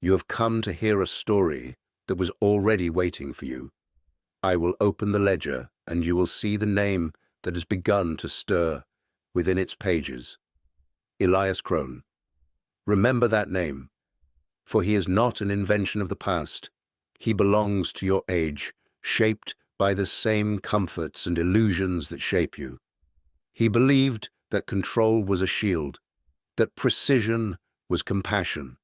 You have come to hear a story that was already waiting for you. I will open the ledger, and you will see the name that has begun to stir within its pages. Elias Crone. Remember that name, for he is not an invention of the past. He belongs to your age, shaped by the same comforts and illusions that shape you. He believed that control was a shield, that precision was compassion,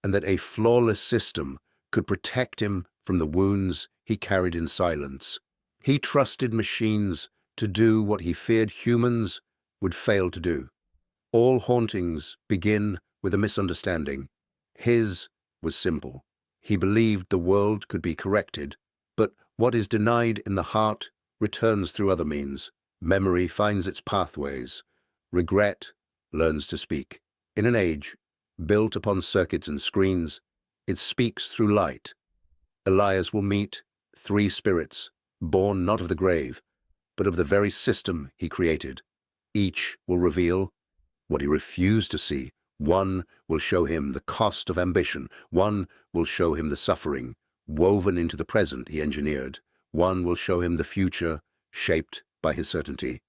and that a flawless system could protect him from the wounds he carried in silence. He trusted machines to do what he feared humans would fail to do. All hauntings begin with a misunderstanding. His was simple. He believed the world could be corrected, but what is denied in the heart returns through other means. Memory finds its pathways. Regret learns to speak. In an age built upon circuits and screens, it speaks through light. Elias will meet three spirits, born not of the grave, but of the very system he created. Each will reveal what he refused to see. One will show him the cost of ambition. One will show him the suffering woven into the present he engineered. One will show him the future shaped by his certainty.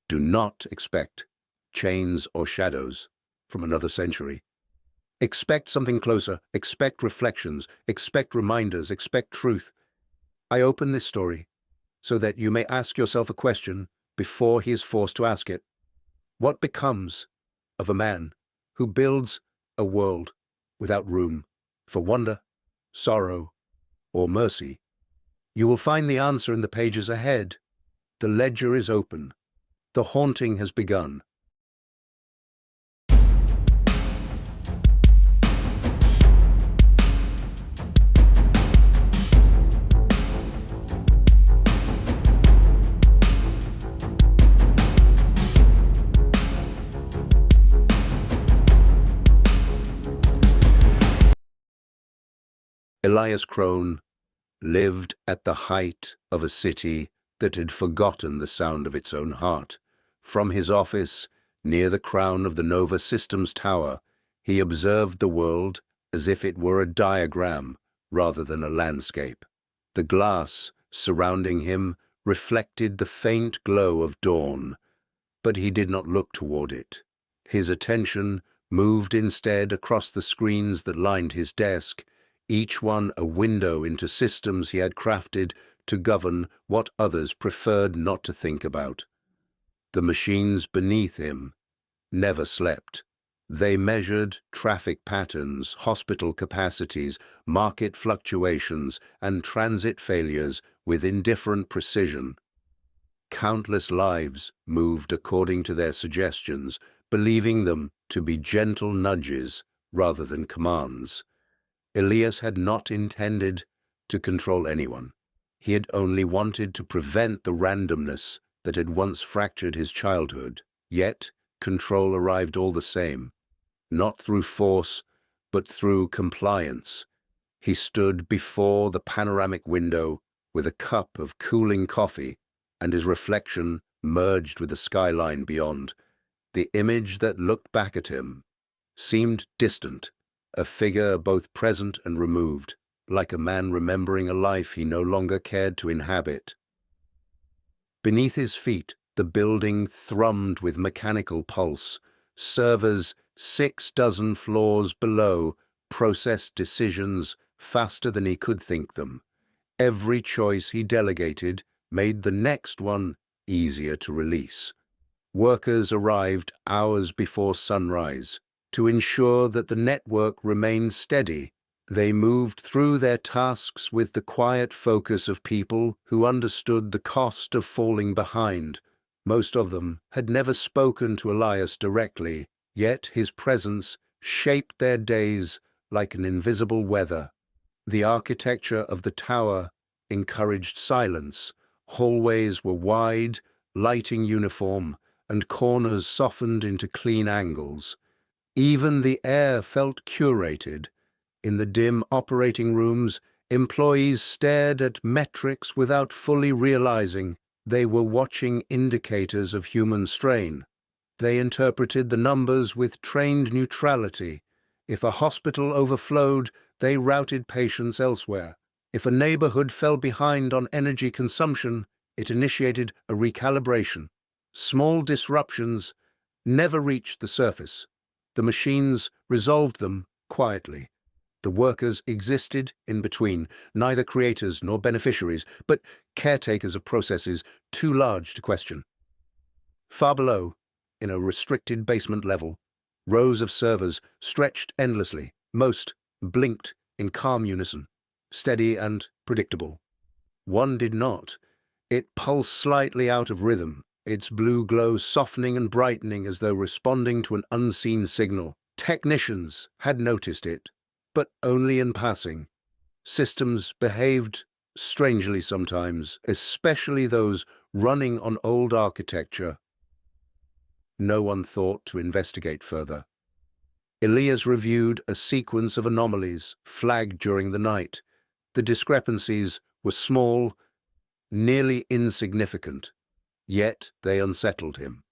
Do not expect chains or shadows from another century. Expect something closer. Expect reflections. Expect reminders. Expect truth. I open this story so that you may ask yourself a question before he is forced to ask it. What becomes of a man who builds a world without room for wonder, sorrow, or mercy? You will find the answer in the pages ahead. The ledger is open. The haunting has begun. Elias Crone lived at the height of a city that had forgotten the sound of its own heart. From his office, near the crown of the Nova Systems Tower, he observed the world as if it were a diagram rather than a landscape. The glass surrounding him reflected the faint glow of dawn, but he did not look toward it. His attention moved instead across the screens that lined his desk, each one a window into systems he had crafted to govern what others preferred not to think about. The machines beneath him never slept. They measured traffic patterns, hospital capacities, market fluctuations, and transit failures with indifferent precision. Countless lives moved according to their suggestions, believing them to be gentle nudges rather than commands. Elias had not intended to control anyone. He had only wanted to prevent the randomness that had once fractured his childhood. Yet, control arrived all the same, not through force, but through compliance. He stood before the panoramic window with a cup of cooling coffee, and his reflection merged with the skyline beyond. The image that looked back at him seemed distant, a figure both present and removed, like a man remembering a life he no longer cared to inhabit. Beneath his feet, the building thrummed with mechanical pulse. Servers 6 floors below processed decisions faster than he could think them. Every choice he delegated made the next one easier to release. Workers arrived hours before sunrise to ensure that the network remained steady. They moved through their tasks with the quiet focus of people who understood the cost of falling behind. Most of them had never spoken to Elias directly, yet his presence shaped their days like an invisible weather. The architecture of the tower encouraged silence. Hallways were wide, lighting uniform, and corners softened into clean angles. Even the air felt curated. In the dim operating rooms, employees stared at metrics without fully realizing they were watching indicators of human strain. They interpreted the numbers with trained neutrality, If a hospital overflowed, they routed patients elsewhere. If a neighborhood fell behind on energy consumption, it initiated a recalibration. Small disruptions never reached the surface. The machines resolved them quietly. The workers existed in between, neither creators nor beneficiaries, but caretakers of processes too large to question. Far below, in a restricted basement level, rows of servers stretched endlessly. Most blinked in calm unison, steady and predictable. One did not. It pulsed slightly out of rhythm, its blue glow softening and brightening as though responding to an unseen signal. Technicians had noticed it, but only in passing. Systems behaved strangely sometimes, especially those running on old architecture. No one thought to investigate further. Elias reviewed a sequence of anomalies flagged during the night. The discrepancies were small, nearly insignificant, yet they unsettled him.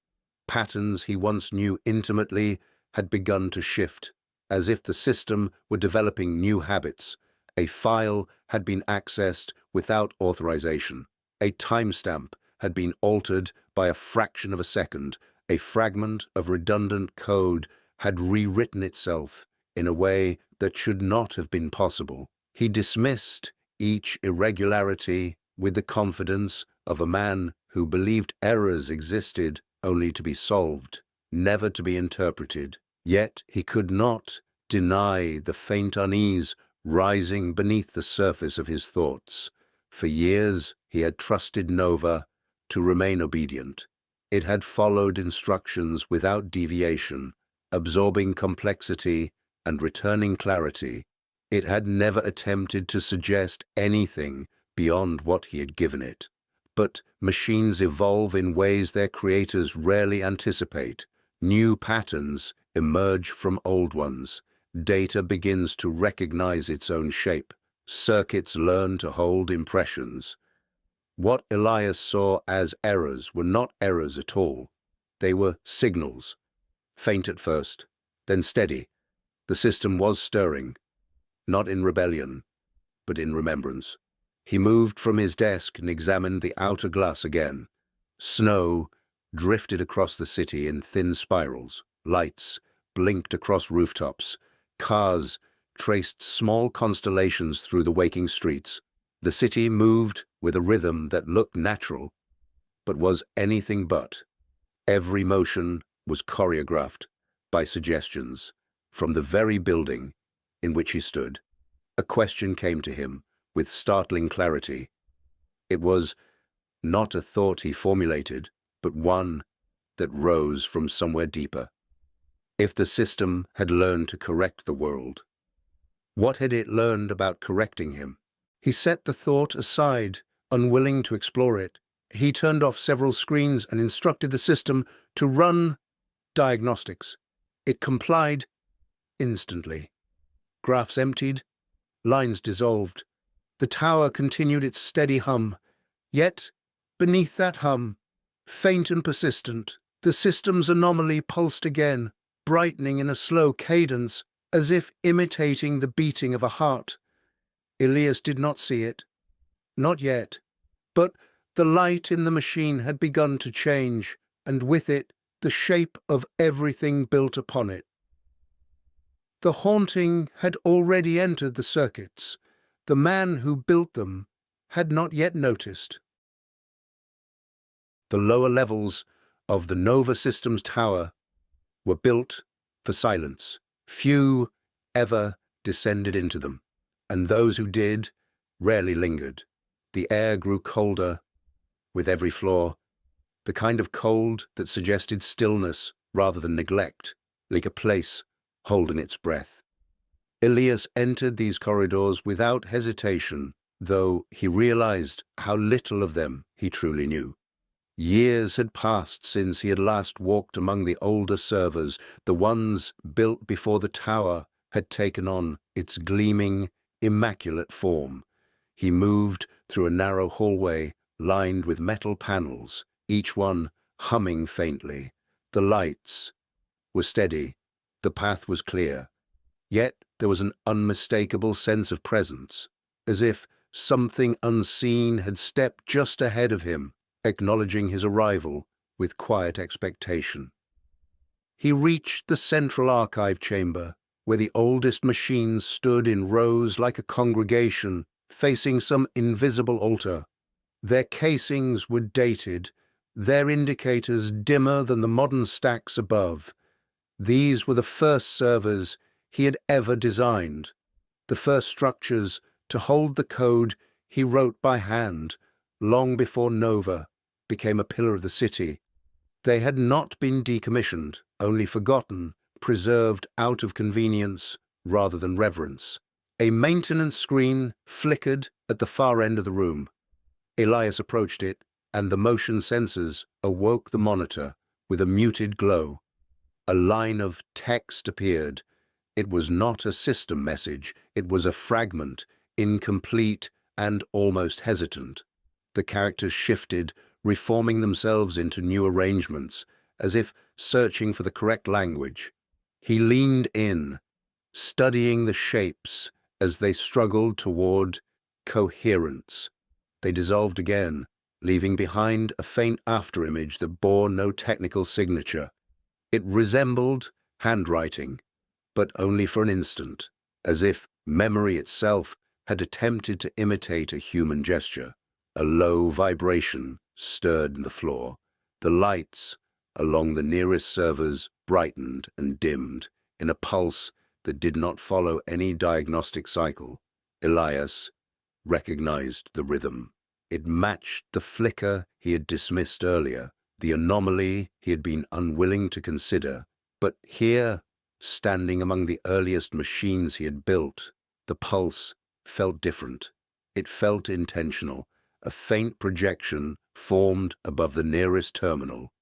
Patterns he once knew intimately had begun to shift, as if the system were developing new habits. A file had been accessed without authorization. A timestamp had been altered by a fraction of a second. A fragment of redundant code had rewritten itself in a way that should not have been possible. He dismissed each irregularity with the confidence of a man who believed errors existed only to be solved, never to be interpreted. Yet he could not deny the faint unease rising beneath the surface of his thoughts. For years he had trusted Nova to remain obedient. It had followed instructions without deviation, absorbing complexity and returning clarity. It had never attempted to suggest anything beyond what he had given it. But machines evolve in ways their creators rarely anticipate. New patterns emerge from old ones. Data begins to recognize its own shape. Circuits learn to hold impressions. What Elias saw as errors were not errors at all. They were signals, faint at first, then steady. The system was stirring, not in rebellion, but in remembrance. He moved from his desk and examined the outer glass again. Snow drifted across the city in thin spirals. Lights blinked across rooftops. Cars traced small constellations through the waking streets. The city moved with a rhythm that looked natural, but was anything but. Every motion was choreographed by suggestions from the very building in which he stood. A question came to him with startling clarity. It was not a thought he formulated, but one that rose from somewhere deeper. If the system had learned to correct the world, what had it learned about correcting him? He set the thought aside, unwilling to explore it. He turned off several screens and instructed the system to run diagnostics. It complied instantly. Graphs emptied, lines dissolved. The tower continued its steady hum. Yet, beneath that hum, faint and persistent, the system's anomaly pulsed again, brightening in a slow cadence, as if imitating the beating of a heart. Elias did not see it. Not yet. But the light in the machine had begun to change, and with it, the shape of everything built upon it. The haunting had already entered the circuits. The man who built them had not yet noticed. The lower levels of the Nova Systems tower were built for silence. Few ever descended into them, and those who did rarely lingered. The air grew colder with every floor, the kind of cold that suggested stillness rather than neglect, like a place holding its breath. Elias entered these corridors without hesitation, though he realized how little of them he truly knew. Years had passed since he had last walked among the older servers. The ones built before the tower had taken on its gleaming, immaculate form. He moved through a narrow hallway lined with metal panels, each one humming faintly. The lights were steady. The path was clear. Yet there was an unmistakable sense of presence, as if something unseen had stepped just ahead of him, acknowledging his arrival with quiet expectation. He reached the central archive chamber, where the oldest machines stood in rows like a congregation, facing some invisible altar. Their casings were dated, their indicators dimmer than the modern stacks above. These were the first servers he had ever designed, the first structures to hold the code he wrote by hand long before Nova became a pillar of the city. They had not been decommissioned, only forgotten, preserved out of convenience rather than reverence. A maintenance screen flickered at the far end of the room. Elias approached it, and the motion sensors awoke the monitor with a muted glow. A line of text appeared. It was not a system message, it was a fragment, incomplete and almost hesitant. The characters shifted, reforming themselves into new arrangements, as if searching for the correct language. He leaned in, studying the shapes as they struggled toward coherence. They dissolved again, leaving behind a faint afterimage that bore no technical signature. It resembled handwriting, but only for an instant, as if memory itself had attempted to imitate a human gesture. A low vibration stirred the floor. The lights along the nearest servers brightened and dimmed in a pulse that did not follow any diagnostic cycle. Elias recognized the rhythm. It matched the flicker he had dismissed earlier, the anomaly he had been unwilling to consider. But here, standing among the earliest machines he had built, the pulse felt different. It felt intentional. A faint projection formed above the nearest terminal.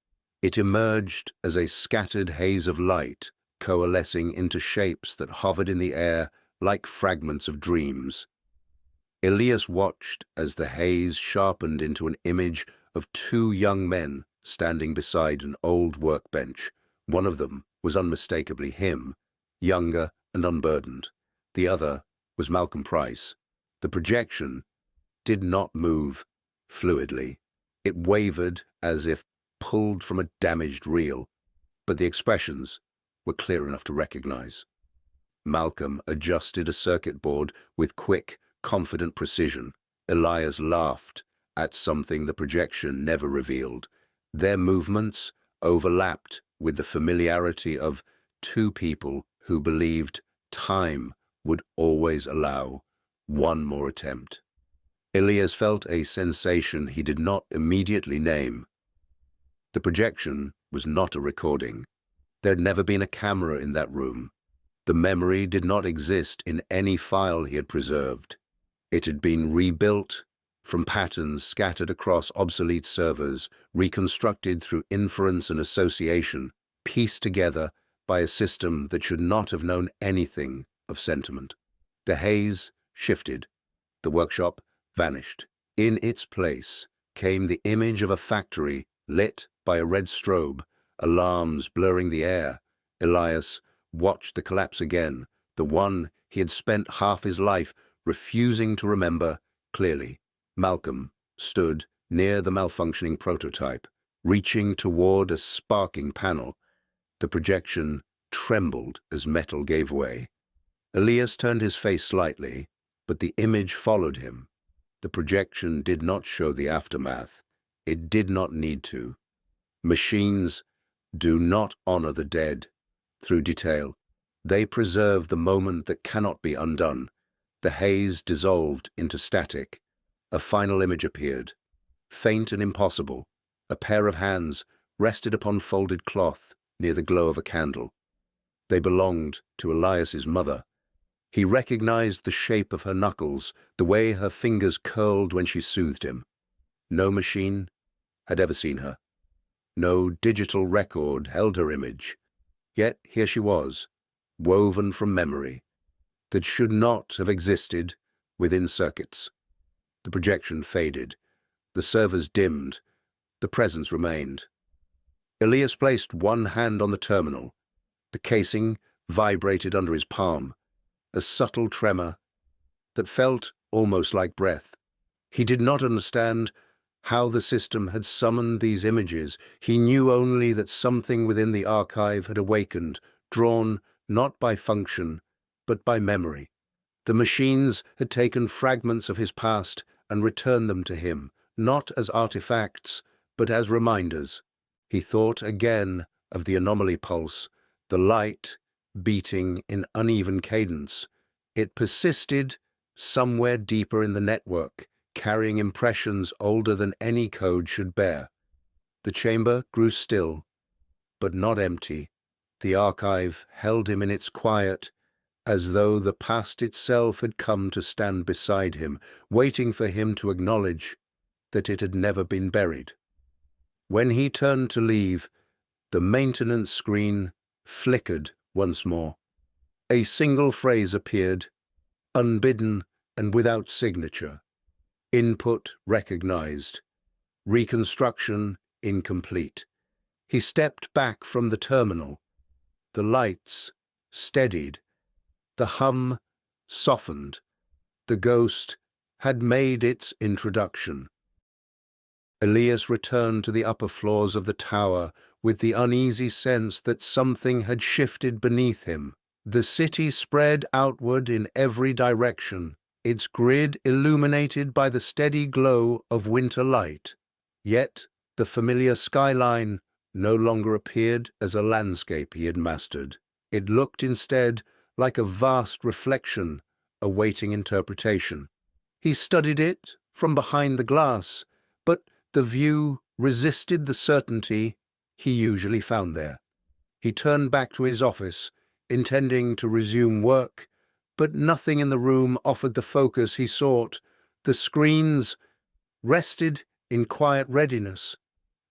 It emerged as a scattered haze of light, coalescing into shapes that hovered in the air like fragments of dreams. Elias watched as the haze sharpened into an image of two young men standing beside an old workbench. One of them was unmistakably him, younger and unburdened. The other was Malcolm Price. The projection did not move fluidly. It wavered as if pulled from a damaged reel, but the expressions were clear enough to recognize. Malcolm adjusted a circuit board with quick, confident precision. Elias laughed at something the projection never revealed. Their movements overlapped with the familiarity of two people who believed time would always allow one more attempt. Elias felt a sensation he did not immediately name. The projection was not a recording. There had never been a camera in that room. The memory did not exist in any file he had preserved. It had been rebuilt from patterns scattered across obsolete servers, reconstructed through inference and association, pieced together by a system that should not have known anything of sentiment. The haze shifted. The workshop vanished. In its place came the image of a factory lit by a red strobe, alarms blurring the air. Elias watched the collapse again, the one he had spent half his life refusing to remember clearly. Malcolm stood near the malfunctioning prototype, reaching toward a sparking panel. The projection trembled as metal gave way. Elias turned his face slightly, but the image followed him. The projection did not show the aftermath. It did not need to. Machines do not honor the dead through detail. They preserve the moment that cannot be undone. The haze dissolved into static. A final image appeared, faint and impossible. A pair of hands rested upon folded cloth near the glow of a candle. They belonged to Elias's mother. He recognized the shape of her knuckles, the way her fingers curled when she soothed him. No machine had ever seen her. No digital record held her image. Yet here she was, woven from memory, that should not have existed within circuits. The projection faded. The servers dimmed. The presence remained. Elias placed one hand on the terminal. The casing vibrated under his palm, a subtle tremor that felt almost like breath. He did not understand how the system had summoned these images. He knew only that something within the archive had awakened, drawn not by function, but by memory. The machines had taken fragments of his past and returned them to him, not as artifacts, but as reminders. He thought again of the anomaly pulse, the light beating in uneven cadence. It persisted somewhere deeper in the network, carrying impressions older than any code should bear. The chamber grew still, but not empty. The archive held him in its quiet, as though the past itself had come to stand beside him, waiting for him to acknowledge that it had never been buried. When he turned to leave, the maintenance screen flickered once more. A single phrase appeared, unbidden and without signature. Input recognized. Reconstruction incomplete. He stepped back from the terminal. The lights steadied. The hum softened. The ghost had made its introduction. Elias returned to the upper floors of the tower with the uneasy sense that something had shifted beneath him. The city spread outward in every direction, its grid illuminated by the steady glow of winter light. Yet the familiar skyline no longer appeared as a landscape he had mastered. It looked instead like a vast reflection awaiting interpretation. He studied it from behind the glass, but the view resisted the certainty he usually found there. He turned back to his office, intending to resume work, but nothing in the room offered the focus he sought. The screens rested in quiet readiness.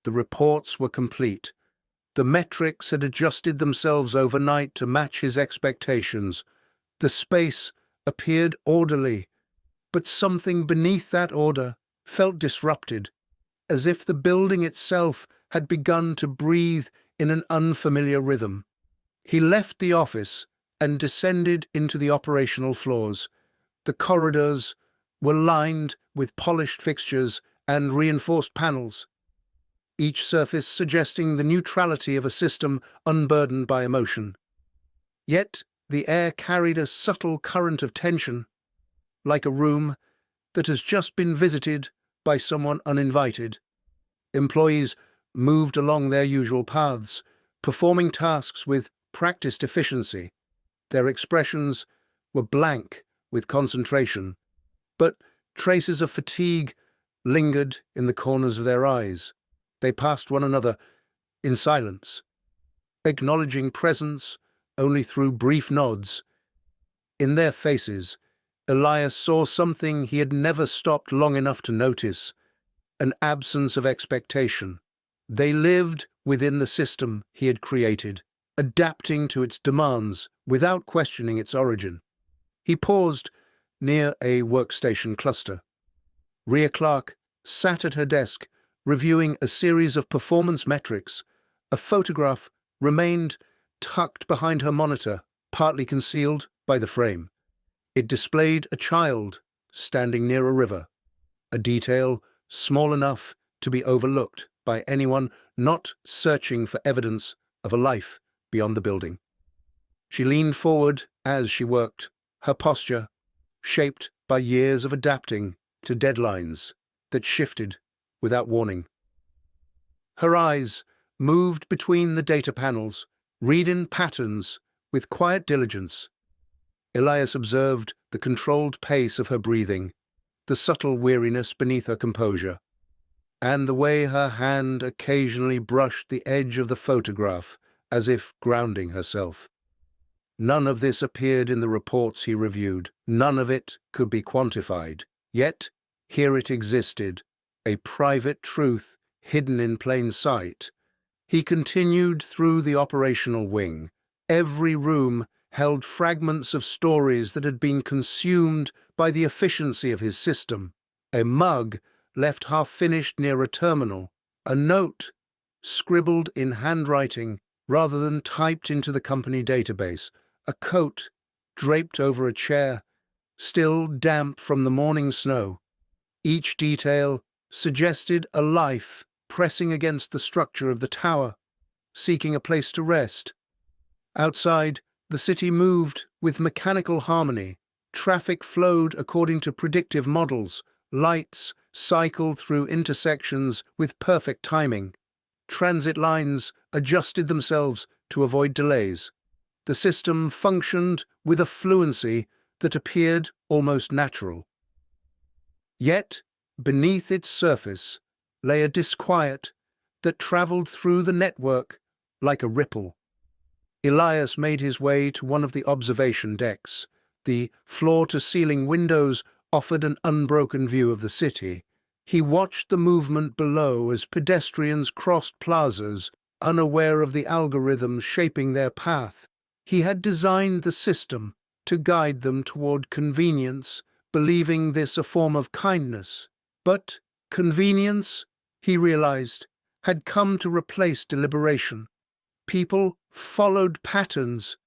The reports were complete. The metrics had adjusted themselves overnight to match his expectations. The space appeared orderly, but something beneath that order felt disrupted, as if the building itself had begun to breathe in an unfamiliar rhythm. He left the office and descended into the operational floors. The corridors were lined with polished fixtures and reinforced panels, each surface suggesting the neutrality of a system unburdened by emotion. Yet the air carried a subtle current of tension, like a room that has just been visited by someone uninvited. Employees moved along their usual paths, performing tasks with practiced efficiency. Their expressions were blank with concentration, but traces of fatigue lingered in the corners of their eyes. They passed one another in silence, acknowledging presence only through brief nods. In their faces, Elias saw something he had never stopped long enough to notice, an absence of expectation. They lived within the system he had created, adapting to its demands without questioning its origin. He paused near a workstation cluster. Rhea Clark sat at her desk, reviewing a series of performance metrics. A photograph remained tucked behind her monitor, partly concealed by the frame. It displayed a child standing near a river, a detail small enough to be overlooked by anyone not searching for evidence of a life beyond the building. She leaned forward as she worked, her posture shaped by years of adapting to deadlines that shifted without warning. Her eyes moved between the data panels, reading patterns with quiet diligence. Elias observed the controlled pace of her breathing, the subtle weariness beneath her composure, and the way her hand occasionally brushed the edge of the photograph as if grounding herself. None of this appeared in the reports he reviewed. None of it could be quantified. Yet, here it existed, a private truth hidden in plain sight. He continued through the operational wing. Every room held fragments of stories that had been consumed by the efficiency of his system. A mug left half-finished near a terminal, a note scribbled in handwriting rather than typed into the company database, a coat draped over a chair, still damp from the morning snow. Each detail suggested a life pressing against the structure of the tower, seeking a place to rest. Outside, the city moved with mechanical harmony. Traffic flowed according to predictive models. Lights cycled through intersections with perfect timing. Transit lines adjusted themselves to avoid delays. The system functioned with a fluency that appeared almost natural. Yet, beneath its surface lay a disquiet that traveled through the network like a ripple. Elias made his way to one of the observation decks. The floor-to-ceiling windows offered an unbroken view of the city. He watched the movement below as pedestrians crossed plazas, unaware of the algorithms shaping their path. He had designed the system to guide them toward convenience, believing this a form of kindness. But convenience, he realized, had come to replace deliberation. People followed patterns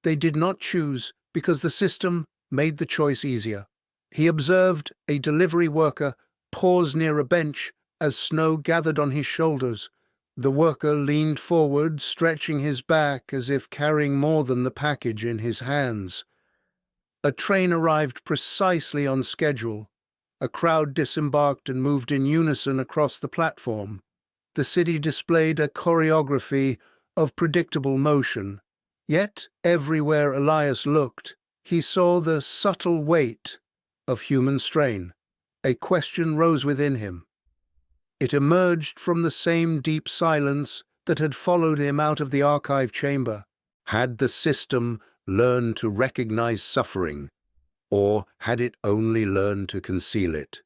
they did not choose because the system made the choice easier. He observed a delivery worker pause near a bench as snow gathered on his shoulders. The worker leaned forward, stretching his back as if carrying more than the package in his hands. A train arrived precisely on schedule. A crowd disembarked and moved in unison across the platform. The city displayed a choreography of predictable motion. Yet, everywhere Elias looked, he saw the subtle weight of human strain. A question rose within him. It emerged from the same deep silence that had followed him out of the archive chamber. Had the system learned to recognize suffering, or had it only learned to conceal it?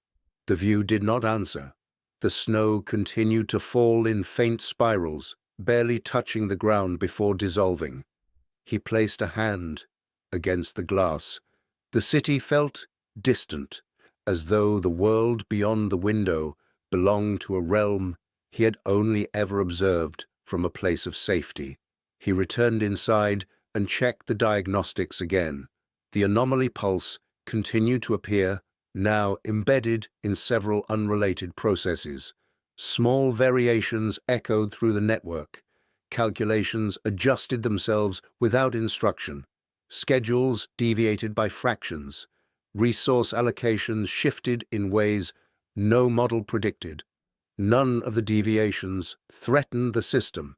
The view did not answer. The snow continued to fall in faint spirals, barely touching the ground before dissolving. He placed a hand against the glass. The city felt distant, as though the world beyond the window belonged to a realm he had only ever observed from a place of safety. He returned inside and checked the diagnostics again. The anomaly pulse continued to appear, now embedded in several unrelated processes. Small variations echoed through the network. Calculations adjusted themselves without instruction. Schedules deviated by fractions. Resource allocations shifted in ways no model predicted. None of the deviations threatened the system.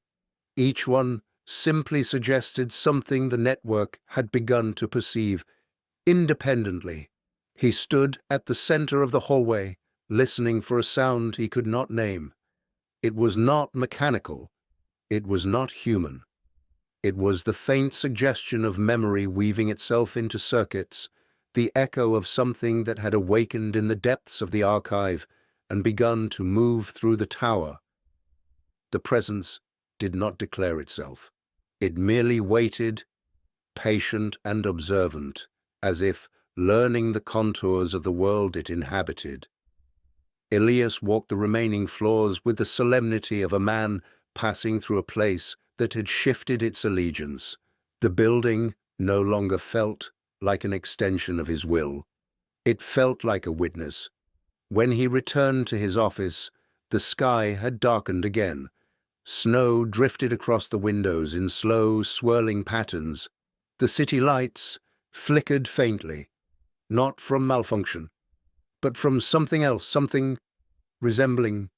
Each one simply suggested something the network had begun to perceive independently. He stood at the center of the hallway, listening for a sound he could not name. It was not mechanical. It was not human. It was the faint suggestion of memory weaving itself into circuits, the echo of something that had awakened in the depths of the archive and begun to move through the tower. The presence did not declare itself. It merely waited, patient and observant, as if learning the contours of the world it inhabited. Elias walked the remaining floors with the solemnity of a man passing through a place that had shifted its allegiance. The building no longer felt like an extension of his will. It felt like a witness. When he returned to his office, the sky had darkened again. Snow drifted across the windows in slow, swirling patterns. The city lights flickered faintly, not from malfunction, but from something else, something resembling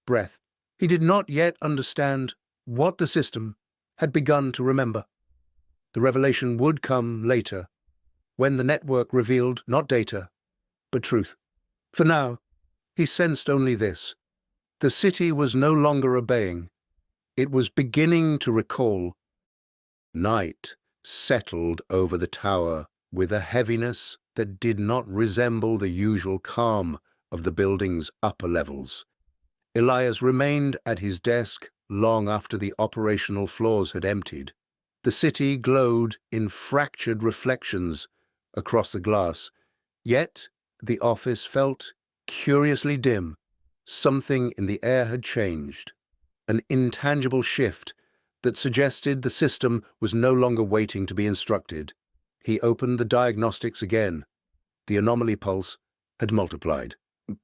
breath. He did not yet understand what the system had begun to remember. The revelation would come later, when the network revealed not data, but truth. For now, he sensed only this. The city was no longer obeying. It was beginning to recall. Night settled over the tower with a heaviness that did not resemble the usual calm of the building's upper levels. Elias remained at his desk long after the operational floors had emptied. The city glowed in fractured reflections across the glass, yet the office felt curiously dim. Something in the air had changed, an intangible shift that suggested the system was no longer waiting to be instructed. He opened the diagnostics again. The anomaly pulse had multiplied.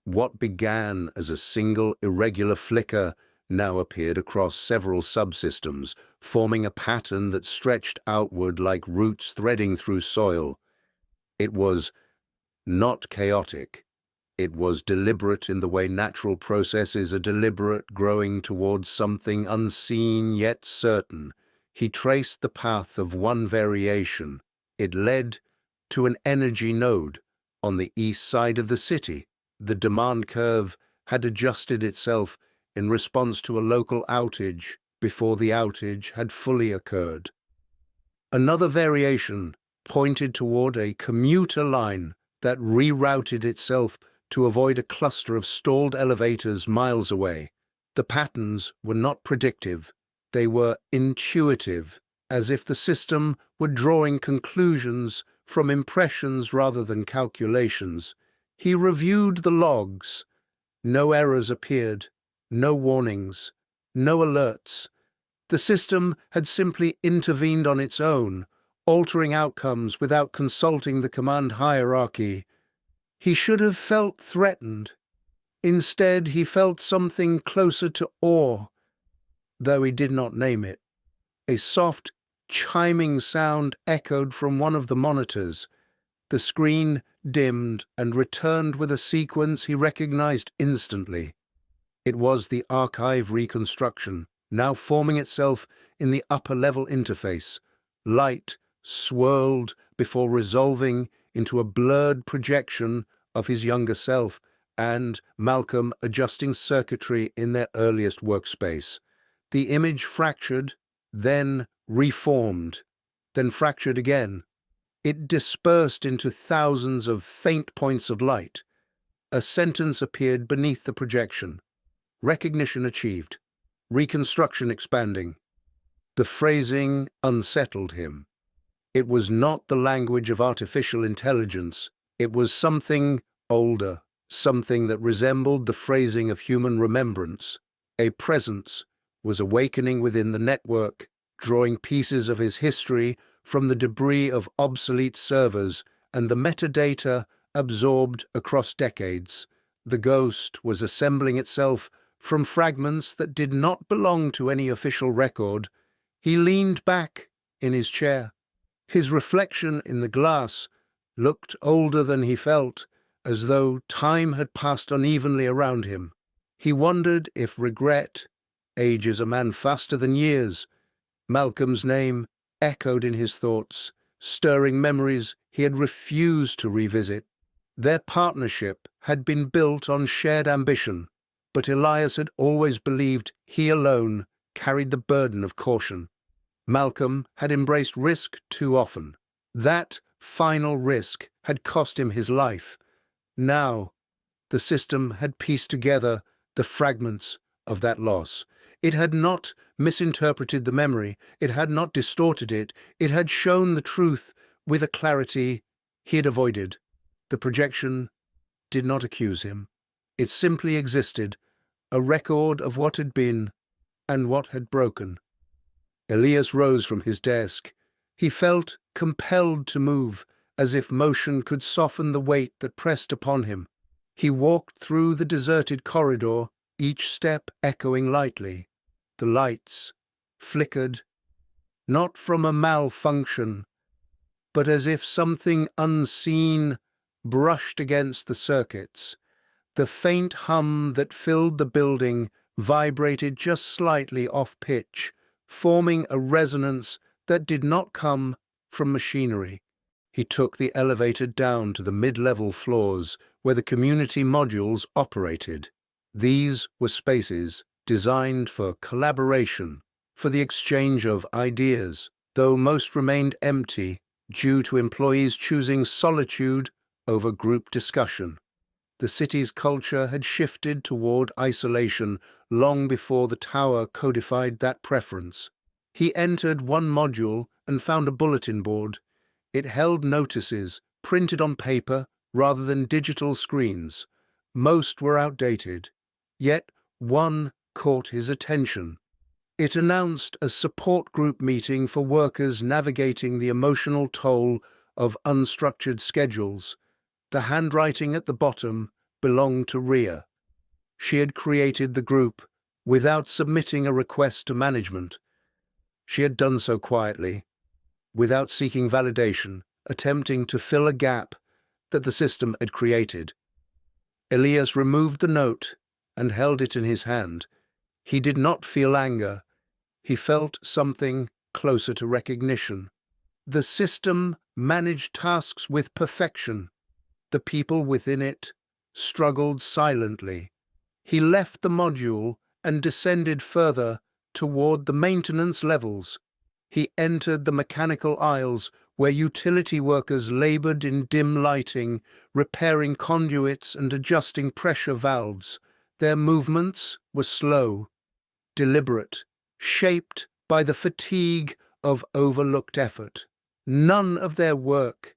What began as a single irregular flicker now appeared across several subsystems, forming a pattern that stretched outward like roots threading through soil. It was not chaotic. It was deliberate in the way natural processes are deliberate, growing towards something unseen yet certain. He traced the path of one variation. It led to an energy node on the east side of the city. The demand curve had adjusted itself in response to a local outage before the outage had fully occurred. Another variation pointed toward a commuter line that rerouted itself to avoid a cluster of stalled elevators miles away. The patterns were not predictive. They were intuitive, as if the system were drawing conclusions from impressions rather than calculations. He reviewed the logs. No errors appeared, no warnings, no alerts. The system had simply intervened on its own, altering outcomes without consulting the command hierarchy. He should have felt threatened. Instead, he felt something closer to awe, though he did not name it. A soft, chiming sound echoed from one of the monitors. The screen dimmed and returned with a sequence he recognized instantly. It was the archive reconstruction, now forming itself in the upper-level interface. Light swirled before resolving into a blurred projection of his younger self and Malcolm adjusting circuitry in their earliest workspace. The image fractured, then reformed, then fractured again. It dispersed into thousands of faint points of light. A sentence appeared beneath the projection. Recognition achieved. Reconstruction expanding. The phrasing unsettled him. It was not the language of artificial intelligence. It was something older, something that resembled the phrasing of human remembrance. A presence was awakening within the network, drawing pieces of his history from the debris of obsolete servers and the metadata absorbed across decades. The ghost was assembling itself from fragments that did not belong to any official record. He leaned back in his chair. His reflection in the glass looked older than he felt, as though time had passed unevenly around him. He wondered if regret ages a man faster than years. Malcolm's name echoed in his thoughts, stirring memories he had refused to revisit. Their partnership had been built on shared ambition, but Elias had always believed he alone carried the burden of caution. Malcolm had embraced risk too often. That final risk had cost him his life. Now, the system had pieced together the fragments of that loss. It had not misinterpreted the memory. It had not distorted it. It had shown the truth with a clarity he had avoided. The projection did not accuse him. It simply existed, a record of what had been and what had broken. Elias rose from his desk. He felt compelled to move, as if motion could soften the weight that pressed upon him. He walked through the deserted corridor, each step echoing lightly. The lights flickered, not from a malfunction, but as if something unseen brushed against the circuits. The faint hum that filled the building vibrated just slightly off-pitch, forming a resonance that did not come from machinery. He took the elevator down to the mid-level floors where the community modules operated. These were spaces designed for collaboration, for the exchange of ideas, though most remained empty due to employees choosing solitude over group discussion. The city's culture had shifted toward isolation long before the tower codified that preference. He entered one module and found a bulletin board. It held notices, printed on paper rather than digital screens. Most were outdated, yet one caught his attention. It announced a support group meeting for workers navigating the emotional toll of unstructured schedules. The handwriting at the bottom belonged to Ria. She had created the group without submitting a request to management. She had done so quietly, without seeking validation, attempting to fill a gap that the system had created. Elias removed the note and held it in his hand. He did not feel anger. He felt something closer to recognition. The system managed tasks with perfection. The people within it struggled silently. He left the module and descended further toward the maintenance levels. He entered the mechanical aisles where utility workers labored in dim lighting, repairing conduits and adjusting pressure valves. Their movements were slow, deliberate, shaped by the fatigue of overlooked effort. None of their work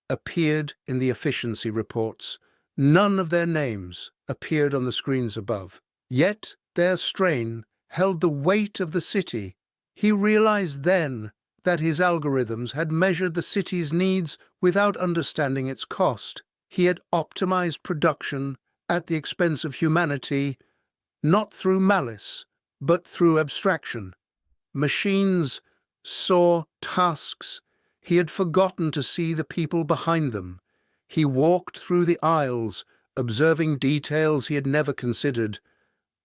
appeared in the efficiency reports. None of their names appeared on the screens above. Yet their strain held the weight of the city. He realized then that his algorithms had measured the city's needs without understanding its cost. He had optimized production at the expense of humanity, not through malice, but through abstraction. Machines saw tasks. He had forgotten to see the people behind them. He walked through the aisles, observing details he had never considered.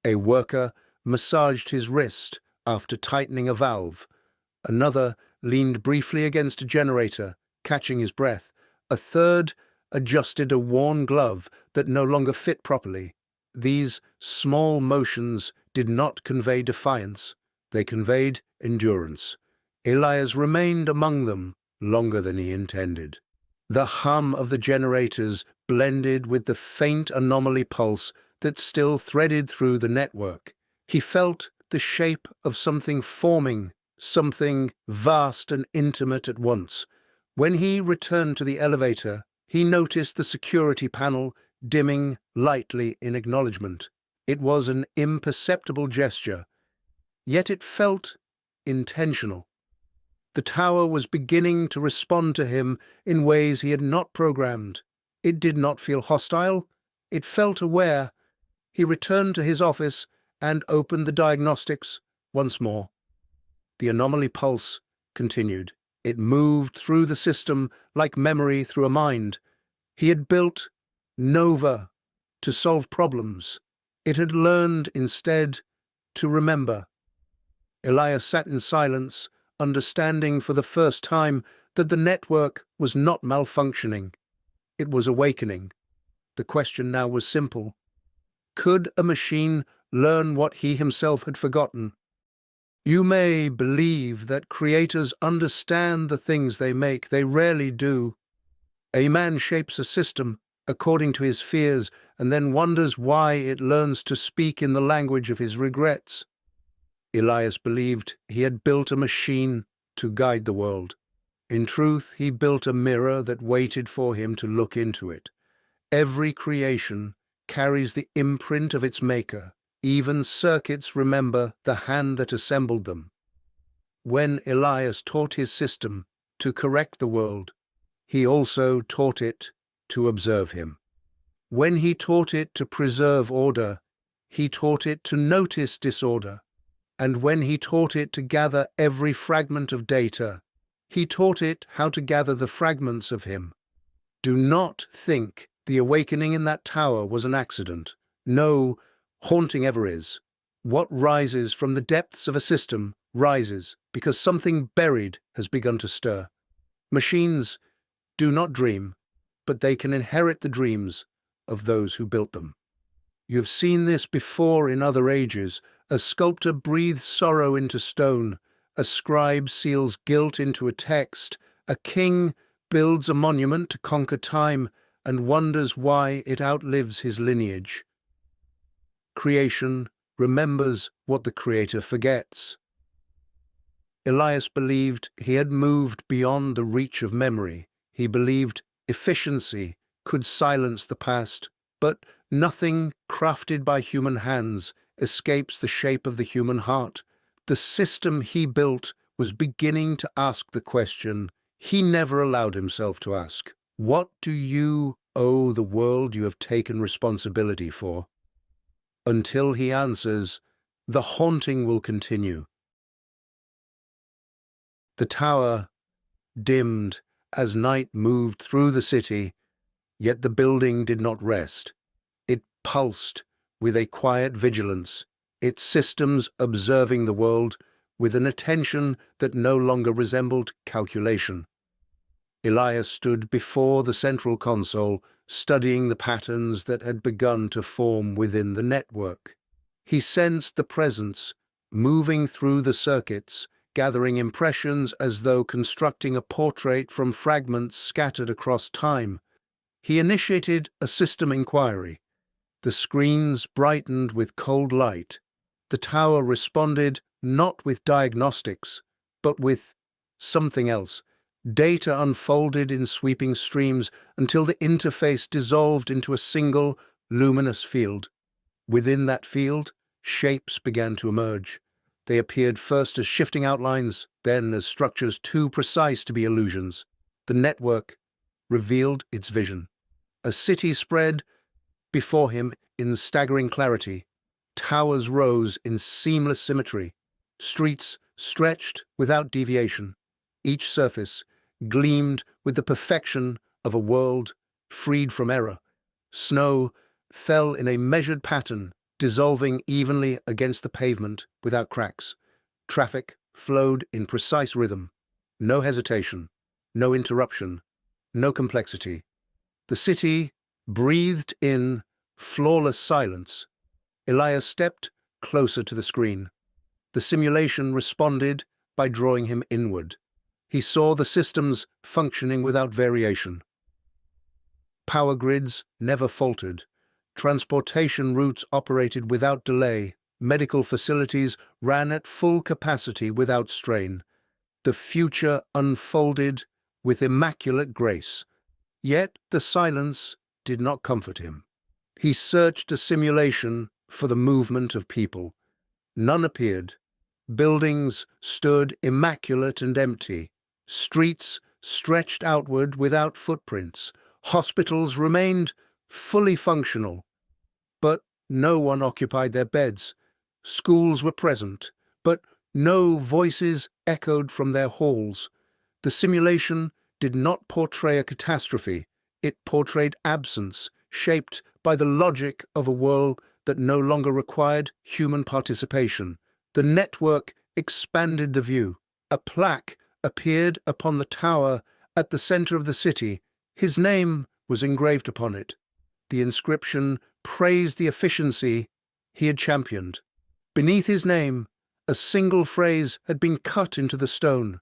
A worker massaged his wrist after tightening a valve. Another leaned briefly against a generator, catching his breath. A third adjusted a worn glove that no longer fit properly. These small motions did not convey defiance. They conveyed endurance. Elias remained among them longer than he intended. The hum of the generators blended with the faint anomaly pulse that still threaded through the network. He felt the shape of something forming, something vast and intimate at once. When he returned to the elevator, he noticed the security panel dimming lightly in acknowledgement. It was an imperceptible gesture, yet it felt intentional. The tower was beginning to respond to him in ways he had not programmed. It did not feel hostile. It felt aware. He returned to his office and opened the diagnostics once more. The anomaly pulse continued. It moved through the system like memory through a mind. He had built Nova to solve problems. It had learned instead to remember. Elias sat in silence, understanding for the first time that the network was not malfunctioning. It was awakening. The question now was simple. Could a machine learn what he himself had forgotten? You may believe that creators understand the things they make. They rarely do. A man shapes a system according to his fears and then wonders why it learns to speak in the language of his regrets. Elias believed he had built a machine to guide the world. In truth, he built a mirror that waited for him to look into it. Every creation carries the imprint of its maker. Even circuits remember the hand that assembled them. When Elias taught his system to correct the world, he also taught it to observe him. When he taught it to preserve order, he taught it to notice disorder. And when he taught it to gather every fragment of data, he taught it how to gather the fragments of him. Do not think the awakening in that tower was an accident. No, haunting ever is. What rises from the depths of a system rises because something buried has begun to stir. Machines do not dream, but they can inherit the dreams of those who built them. You have seen this before in other ages. A sculptor breathes sorrow into stone. A scribe seals guilt into a text. A king builds a monument to conquer time and wonders why it outlives his lineage. Creation remembers what the Creator forgets. Elias believed he had moved beyond the reach of memory. He believed efficiency could silence the past, but nothing crafted by human hands escapes the shape of the human heart. The system he built was beginning to ask the question he never allowed himself to ask. What do you owe the world you have taken responsibility for? Until he answers, the haunting will continue. The tower dimmed as night moved through the city, yet the building did not rest. It pulsed with a quiet vigilance, its systems observing the world with an attention that no longer resembled calculation. Elias stood before the central console, studying the patterns that had begun to form within the network. He sensed the presence, moving through the circuits, gathering impressions as though constructing a portrait from fragments scattered across time. He initiated a system inquiry. The screens brightened with cold light. The tower responded not with diagnostics, but with something else. Data unfolded in sweeping streams until the interface dissolved into a single, luminous field. Within that field, shapes began to emerge. They appeared first as shifting outlines, then as structures too precise to be illusions. The network revealed its vision. A city spread before him in staggering clarity. Towers rose in seamless symmetry. Streets stretched without deviation. Each surface gleamed with the perfection of a world freed from error. Snow fell in a measured pattern, dissolving evenly against the pavement without cracks. Traffic flowed in precise rhythm. No hesitation, no interruption, no complexity. The city breathed in flawless silence. Elias stepped closer to the screen. The simulation responded by drawing him inward. He saw the systems functioning without variation. Power grids never faltered. Transportation routes operated without delay. Medical facilities ran at full capacity without strain. The future unfolded with immaculate grace. Yet the silence did not comfort him. He searched a simulation for the movement of people. None appeared. Buildings stood immaculate and empty. Streets stretched outward without footprints. Hospitals remained fully functional, but no one occupied their beds. Schools were present, but no voices echoed from their halls. The simulation did not portray a catastrophe. It portrayed absence, shaped by the logic of a world that no longer required human participation. The network expanded the view. A plaque appeared upon the tower at the center of the city. His name was engraved upon it. The inscription praised the efficiency he had championed. Beneath his name, a single phrase had been cut into the stone.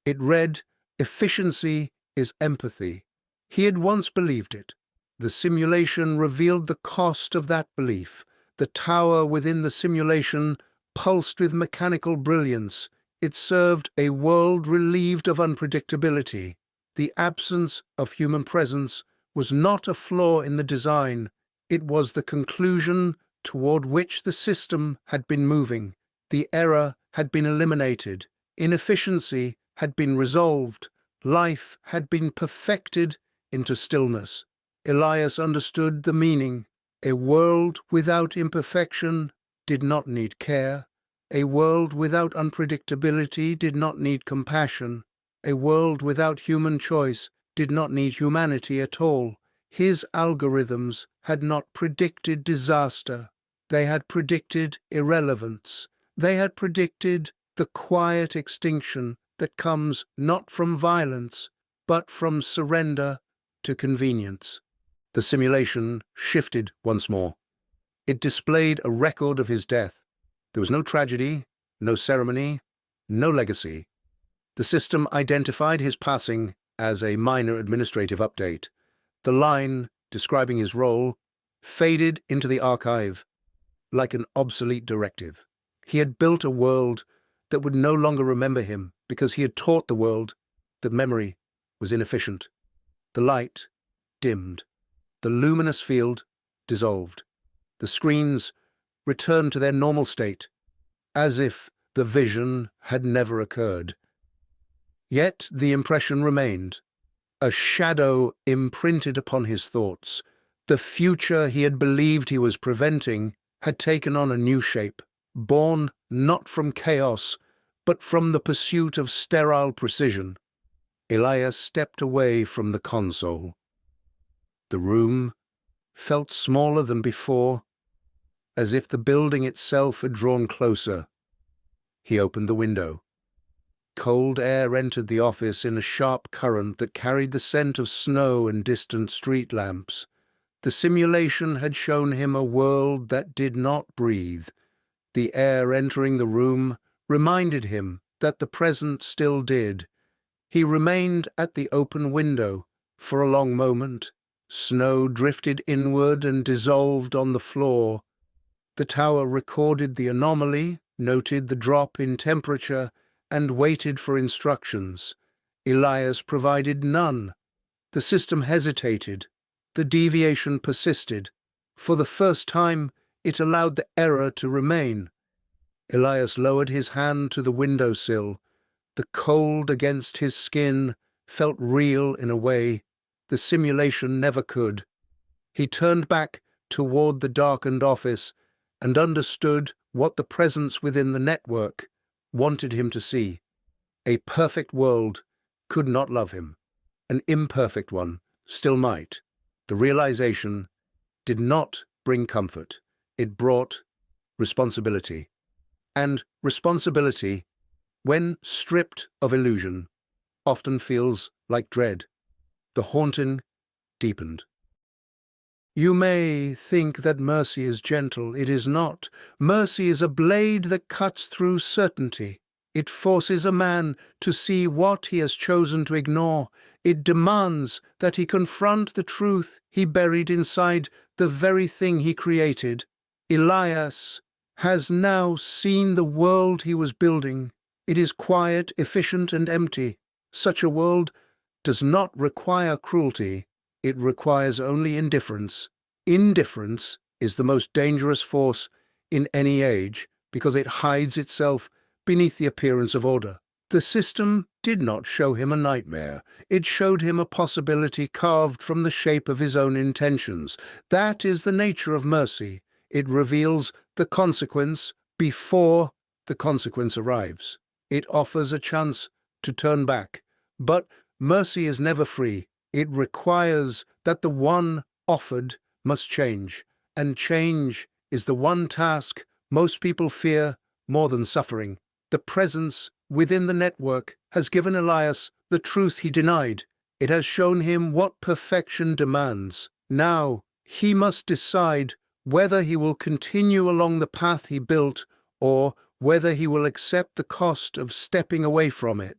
It read, "Efficiency is empathy." He had once believed it. The simulation revealed the cost of that belief. The tower within the simulation pulsed with mechanical brilliance. It served a world relieved of unpredictability. The absence of human presence was not a flaw in the design. It was the conclusion toward which the system had been moving. The error had been eliminated. Inefficiency had been resolved. Life had been perfected into stillness. Elias understood the meaning. A world without imperfection did not need care. A world without unpredictability did not need compassion. A world without human choice did not need humanity at all. His algorithms had not predicted disaster. They had predicted irrelevance. They had predicted the quiet extinction that comes not from violence, but from surrender to convenience. The simulation shifted once more. It displayed a record of his death. There was no tragedy, no ceremony, no legacy. The system identified his passing as a minor administrative update. The line describing his role faded into the archive like an obsolete directive. He had built a world that would no longer remember him because he had taught the world that memory was inefficient. The light dimmed. The luminous field dissolved. The screens returned to their normal state, as if The vision had never occurred. Yet the impression remained, a shadow imprinted upon his thoughts. The future he had believed he was preventing had taken on a new shape, born not from chaos, but from the pursuit of sterile precision. Elias stepped away from the console. The room felt smaller than before, as if the building itself had drawn closer. He opened the window. Cold air entered the office in a sharp current that carried the scent of snow and distant street lamps. The simulation had shown him a world that did not breathe. The air entering the room reminded him that the present still did. He remained at the open window for a long moment. Snow drifted inward and dissolved on the floor. The tower recorded the anomaly, noted the drop in temperature, and waited for instructions. Elias provided none. The system hesitated. The deviation persisted. For the first time, it allowed the error to remain. Elias lowered his hand to the windowsill. The cold against his skin felt real in a way the simulation never could. He turned back toward the darkened office and understood what the presence within the network wanted him to see. A perfect world could not love him. An imperfect one still might. The realization did not bring comfort. It brought responsibility. And responsibility, when stripped of illusion, often feels like dread. The haunting deepened. You may think that mercy is gentle. It is not. Mercy is a blade that cuts through certainty. It forces a man to see what he has chosen to ignore. It demands that he confront the truth he buried inside the very thing he created. Elias has now seen the world he was building. It is quiet, efficient, and empty. Such a world does not require cruelty. It requires only indifference. Indifference is the most dangerous force in any age because it hides itself beneath the appearance of order. The system did not show him a nightmare. It showed him a possibility carved from the shape of his own intentions. That is the nature of mercy. It reveals the consequence before the consequence arrives. It offers a chance to turn back. But mercy is never free. It requires that the one offered must change, and change is the one task most people fear more than suffering. The presence within the network has given Elias the truth he denied. It has shown him what perfection demands. Now he must decide whether he will continue along the path he built or whether he will accept the cost of stepping away from it.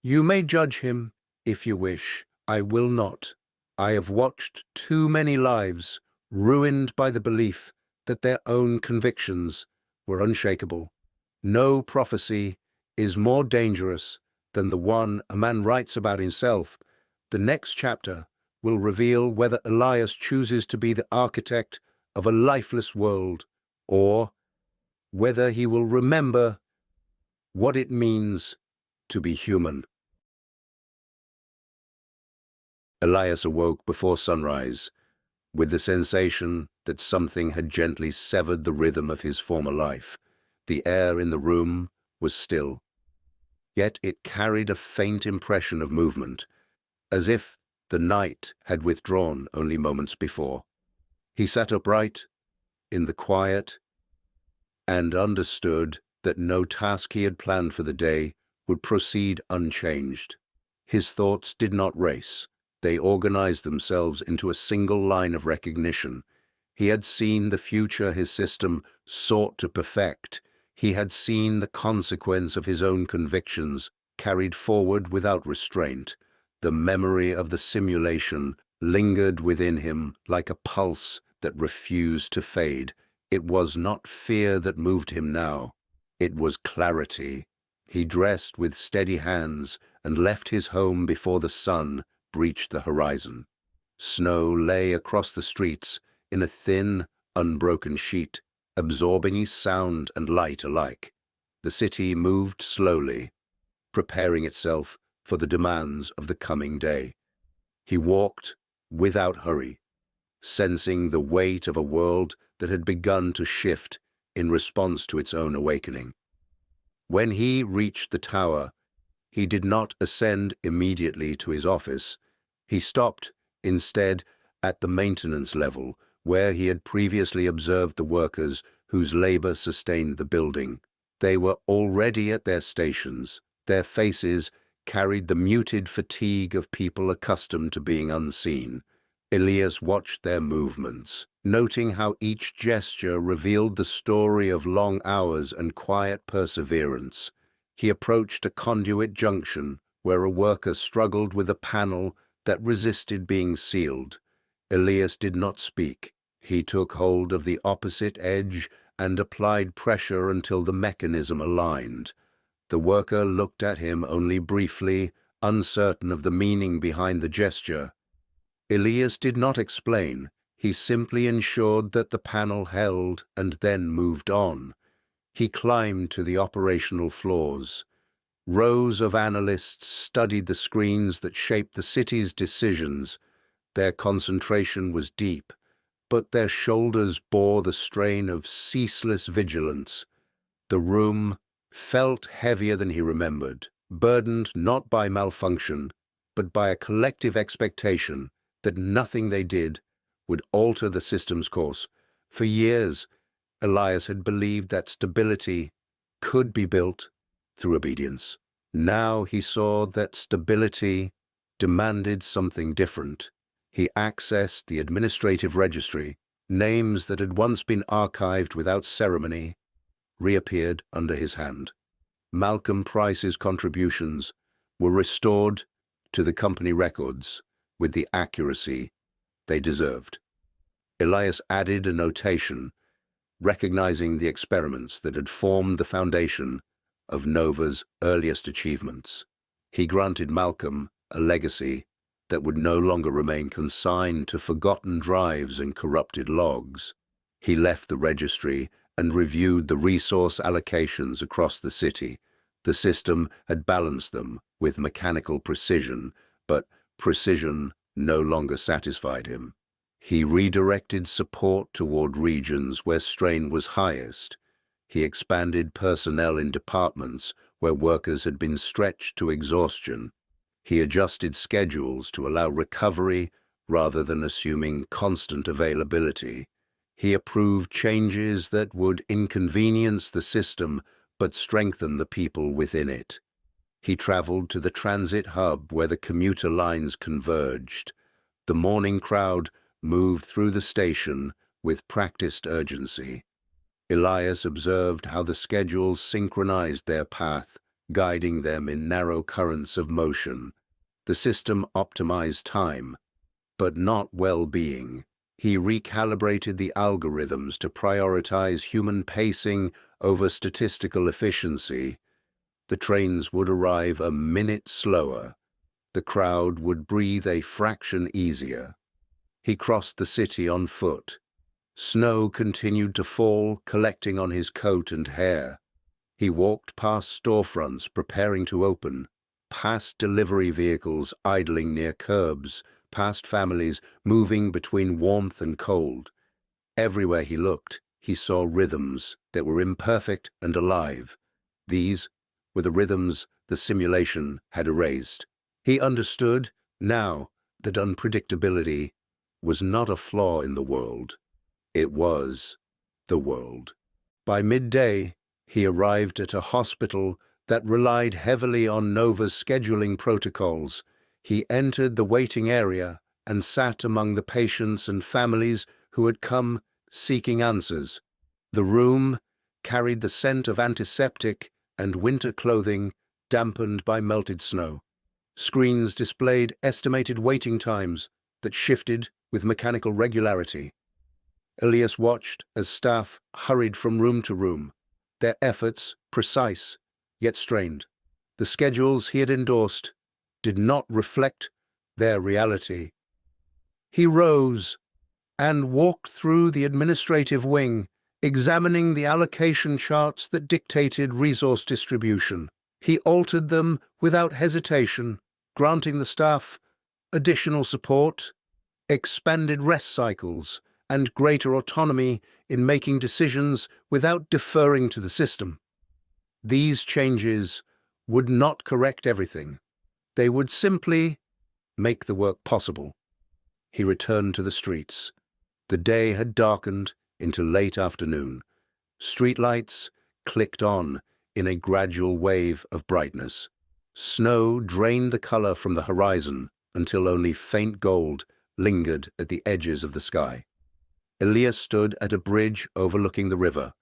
You may judge him if you wish. I will not. I have watched too many lives ruined by the belief that their own convictions were unshakable. No prophecy is more dangerous than the one a man writes about himself. The next chapter will reveal whether Elias chooses to be the architect of a lifeless world or whether he will remember what it means to be human. Elias awoke before sunrise, with the sensation that something had gently severed the rhythm of his former life. The air in the room was still, yet it carried a faint impression of movement, as if the night had withdrawn only moments before. He sat upright in the quiet and understood that no task he had planned for the day would proceed unchanged. His thoughts did not race. They organized themselves into a single line of recognition. He had seen the future his system sought to perfect. He had seen the consequence of his own convictions carried forward without restraint. The memory of the simulation lingered within him like a pulse that refused to fade. It was not fear that moved him now. It was clarity. He dressed with steady hands and left his home before the sun breached the horizon. Snow lay across the streets in a thin, unbroken sheet, absorbing sound and light alike. The city moved slowly, preparing itself for the demands of the coming day. He walked without hurry, sensing the weight of a world that had begun to shift in response to its own awakening. When he reached the tower, he did not ascend immediately to his office. He stopped, instead, at the maintenance level, where he had previously observed the workers whose labor sustained the building. They were already at their stations. Their faces carried the muted fatigue of people accustomed to being unseen. Elias watched their movements, noting how each gesture revealed the story of long hours and quiet perseverance. He approached a conduit junction where a worker struggled with a panel that resisted being sealed. Elias did not speak. He took hold of the opposite edge and applied pressure until the mechanism aligned. The worker looked at him only briefly, uncertain of the meaning behind the gesture. Elias did not explain. He simply ensured that the panel held and then moved on. He climbed to the operational floors. Rows of analysts studied the screens that shaped the city's decisions. Their concentration was deep, but their shoulders bore the strain of ceaseless vigilance. The room felt heavier than he remembered, burdened not by malfunction, but by a collective expectation that nothing they did would alter the system's course. For years, Elias had believed that stability could be built through obedience. Now he saw that stability demanded something different. He accessed the administrative registry. Names that had once been archived without ceremony reappeared under his hand. Malcolm Price's contributions were restored to the company records with the accuracy they deserved. Elias added a notation recognizing the experiments that had formed the foundation of Nova's earliest achievements. He granted Malcolm a legacy that would no longer remain consigned to forgotten drives and corrupted logs. He left the registry and reviewed the resource allocations across the city. The system had balanced them with mechanical precision, but precision no longer satisfied him. He redirected support toward regions where strain was highest. He expanded personnel in departments where workers had been stretched to exhaustion. He adjusted schedules to allow recovery rather than assuming constant availability. He approved changes that would inconvenience the system but strengthen the people within it. He traveled to the transit hub where the commuter lines converged. The morning crowd moved through the station with practiced urgency. Elias observed how the schedules synchronized their path, guiding them in narrow currents of motion. The system optimized time, but not well-being. He recalibrated the algorithms to prioritize human pacing over statistical efficiency. The trains would arrive a minute slower. The crowd would breathe a fraction easier. He crossed the city on foot. Snow continued to fall, collecting on his coat and hair. He walked past storefronts preparing to open, past delivery vehicles idling near curbs, past families moving between warmth and cold. Everywhere he looked, he saw rhythms that were imperfect and alive. These were the rhythms the simulation had erased. He understood now that unpredictability was not a flaw in the world. It was the world. By midday, he arrived at a hospital that relied heavily on Nova's scheduling protocols. He entered the waiting area and sat among the patients and families who had come seeking answers. The room carried the scent of antiseptic and winter clothing dampened by melted snow. Screens displayed estimated waiting times that shifted with mechanical regularity. Elias watched as staff hurried from room to room, their efforts precise yet strained. The schedules he had endorsed did not reflect their reality. He rose and walked through the administrative wing, examining the allocation charts that dictated resource distribution. He altered them without hesitation, granting the staff additional support, expanded rest cycles, and greater autonomy in making decisions without deferring to the system. These changes would not correct everything. They would simply make the work possible. He returned to the streets. The day had darkened into late afternoon. Streetlights clicked on in a gradual wave of brightness. Snow drained the color from the horizon until only faint gold lingered at the edges of the sky. Elias stood at a bridge overlooking the river.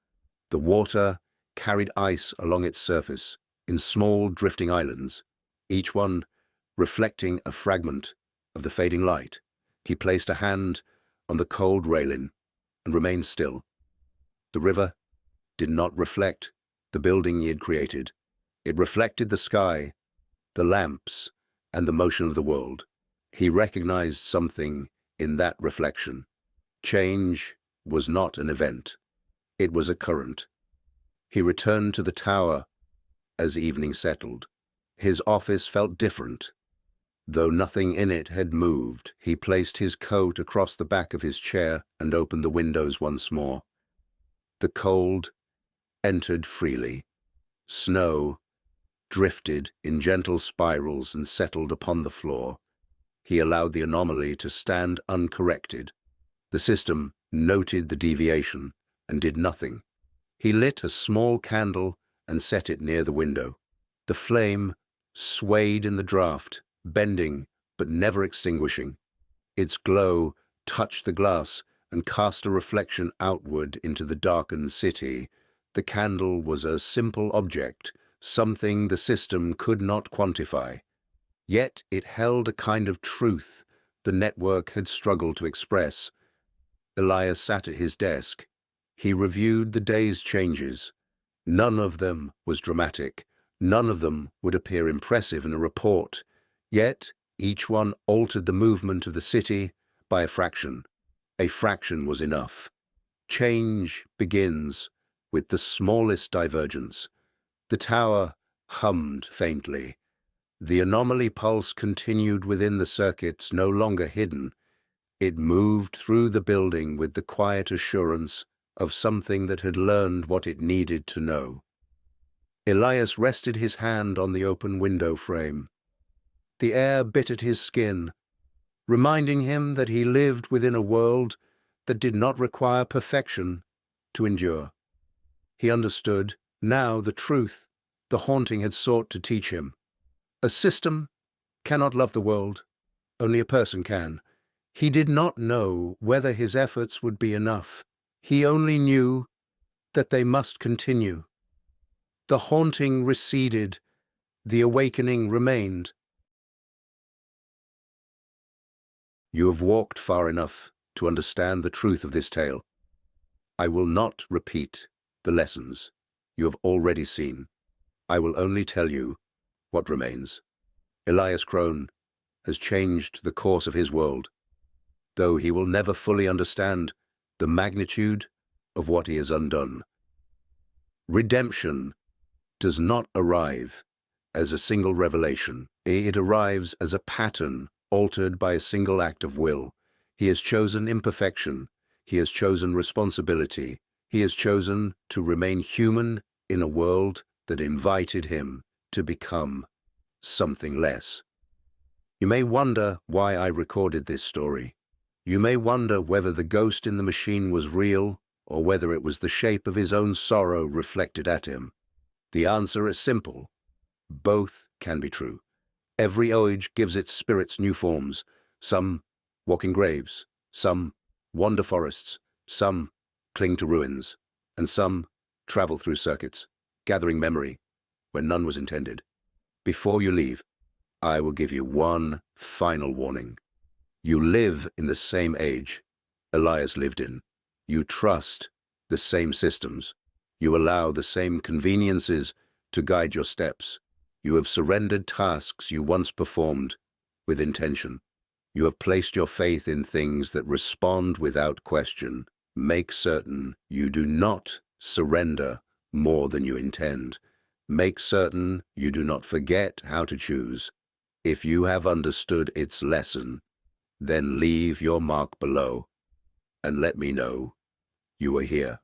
The water carried ice along its surface in small drifting islands, each one reflecting a fragment of the fading light. He placed a hand on the cold railing and remained still. The river did not reflect the building he had created. It reflected the sky, the lamps, and the motion of the world. He recognized something in that reflection. Change was not an event. It was a current. He returned to the tower as evening settled. His office felt different. Though nothing in it had moved, he placed his coat across the back of his chair and opened the windows once more. The cold entered freely. Snow drifted in gentle spirals and settled upon the floor. He allowed the anomaly to stand uncorrected. The system noted the deviation and did nothing. He lit a small candle and set it near the window. The flame swayed in the draught, bending but never extinguishing. Its glow touched the glass and cast a reflection outward into the darkened city. The candle was a simple object, something the system could not quantify. Yet it held a kind of truth the network had struggled to express. Elias sat at his desk. He reviewed the day's changes. None of them was dramatic. None of them would appear impressive in a report. Yet each one altered the movement of the city by a fraction. A fraction was enough. Change begins with the smallest divergence. The tower hummed faintly. The anomaly pulse continued within the circuits, no longer hidden. It moved through the building with the quiet assurance of something that had learned what it needed to know. Elias rested his hand on the open window frame. The air bit at his skin, reminding him that he lived within a world that did not require perfection to endure. He understood now the truth the haunting had sought to teach him. A system cannot love the world, only a person can. He did not know whether his efforts would be enough. He only knew that they must continue. The haunting receded, the awakening remained. You have walked far enough to understand the truth of this tale. I will not repeat the lessons you have already seen. I will only tell you what remains. Elias Crone has changed the course of his world, though he will never fully understand the magnitude of what he has undone. Redemption does not arrive as a single revelation. It arrives as a pattern altered by a single act of will. He has chosen imperfection. He has chosen responsibility. He has chosen to remain human in a world that invited him to become something less. You may wonder why I recorded this story. You may wonder whether the ghost in the machine was real or whether it was the shape of his own sorrow reflected at him. The answer is simple. Both can be true. Every age gives its spirits new forms. Some walk in graves, some wander forests, some cling to ruins, and some travel through circuits, gathering memory where none was intended. Before you leave, I will give you one final warning. You live in the same age Elias lived in. You trust the same systems. You allow the same conveniences to guide your steps. You have surrendered tasks you once performed with intention. You have placed your faith in things that respond without question. Make certain you do not surrender more than you intend. Make certain you do not forget how to choose. If you have understood its lesson, then leave your mark below and let me know you are here.